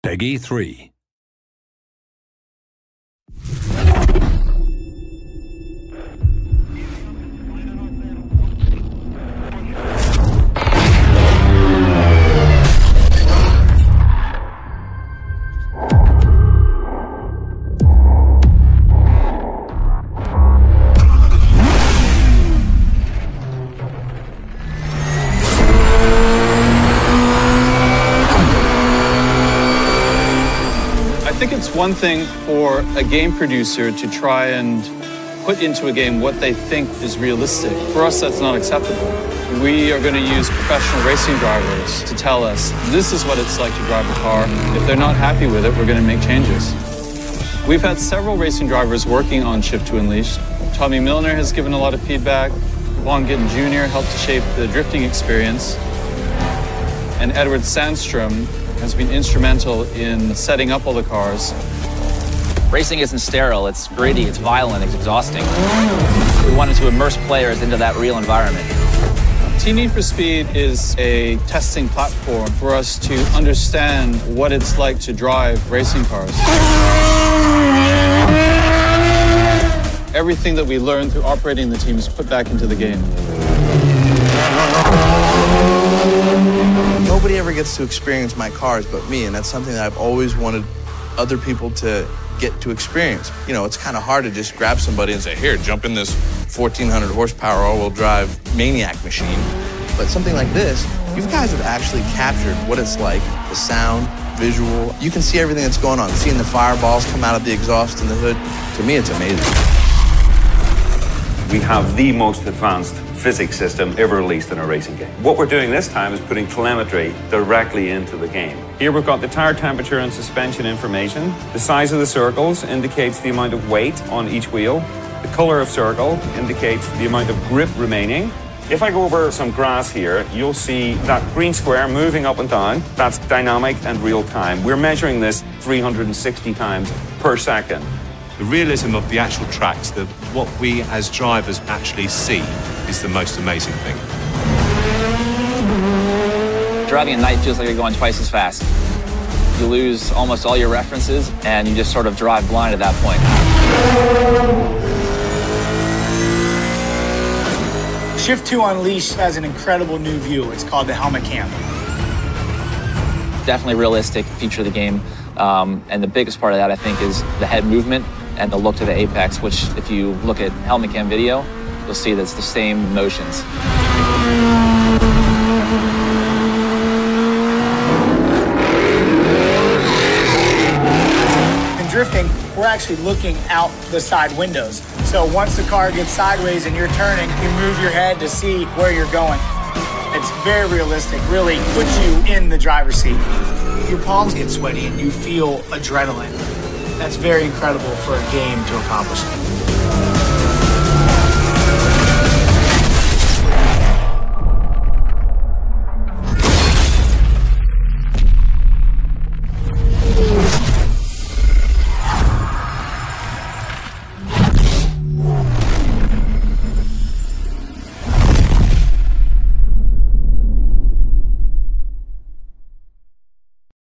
Peggy 3. I think it's one thing for a game producer to try and put into a game what they think is realistic. For us, that's not acceptable. We are going to use professional racing drivers to tell us this is what it's like to drive a car. If they're not happy with it, we're going to make changes. We've had several racing drivers working on Shift 2 Unleashed. Tommy Milner has given a lot of feedback. Vaughn Gittin Jr. helped to shape the drifting experience. And Edward Sandstrom has been instrumental in setting up all the cars. Racing isn't sterile, it's gritty, it's violent, it's exhausting. We wanted to immerse players into that real environment. Team Need for Speed is a testing platform for us to understand what it's like to drive racing cars. Everything that we learned through operating the team is put back into the game. Nobody ever gets to experience my cars but me, and that's something that I've always wanted other people to get to experience. You know, it's kind of hard to just grab somebody and say, here, jump in this 1,400 horsepower all-wheel drive maniac machine. But something like this, you guys have actually captured what it's like, the sound, visual. You can see everything that's going on, seeing the fireballs come out of the exhaust in the hood. To me, it's amazing. We have the most advanced physics system ever released in a racing game. What we're doing this time is putting telemetry directly into the game. Here we've got the tire temperature and suspension information. The size of the circles indicates the amount of weight on each wheel. The color of circle indicates the amount of grip remaining. If I go over some grass here, you'll see that green square moving up and down. That's dynamic and real time. We're measuring this 360 times per second. The realism of the actual tracks, what we as drivers actually see, is the most amazing thing. Driving at night feels like you're going twice as fast. You lose almost all your references, and you just sort of drive blind at that point. Shift 2 Unleashed has an incredible new view. It's called the Helmet Cam. Definitely realistic feature of the game. And the biggest part of that, I think, is the head movement and the look to the apex, which if you look at Helmet Cam video, you'll see that it's the same motions. In drifting, we're actually looking out the side windows. So once the car gets sideways and you're turning, you move your head to see where you're going. It's very realistic, really puts you in the driver's seat. Your palms get sweaty and you feel adrenaline. That's very incredible for a game to accomplish.